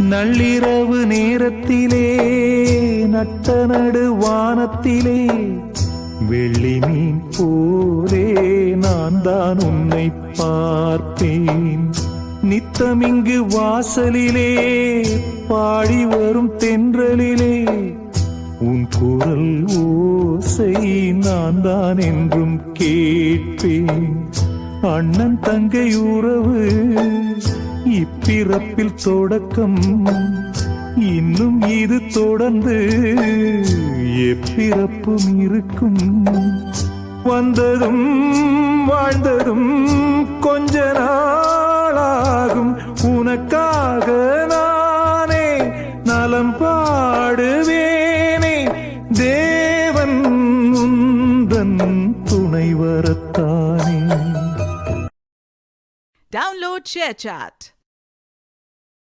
நள்ளிரவு நேரத்திலே நட்ட நடு வானத்திலே வெள்ளி மீன் போலே நான் தான் உன்னை பார்ப்பேன். நித்தமிங்கு வாசலிலே பாடி வரும் தென்றலிலே உன் குரல் ஓசை நான் தான் என்றும் கேட்பேன். அண்ணன் தங்கை உறவு இப்பிறப்பில் தொடக்கம், இன்னும் இது தொடர்ந்து எப்பிறப்பும் இருக்கும். வந்ததும் வாழ்ந்ததும் கொஞ்ச நாளாகும், உனக்காக நானே நலம் பாடுவேனே. தேவன் உந்தன் துணை வரத்தானே. Download ShareChat.